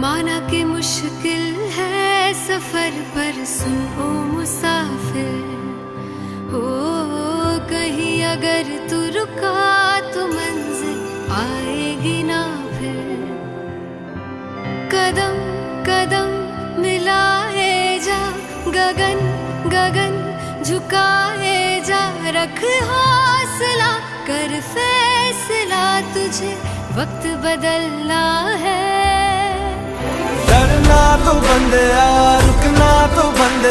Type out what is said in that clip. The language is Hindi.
माना कि मुश्किल है सफर पर सुन ओ मुसाफिर, हो कहीं अगर तू रुका तो मंजिल आएगी ना फिर। कदम कदम मिलाए जा, गगन गगन झुकाए जा, रख हौसला कर फैसला, तुझे वक्त बदलना है। डरना तो बंदे, रुकना तो बंदे।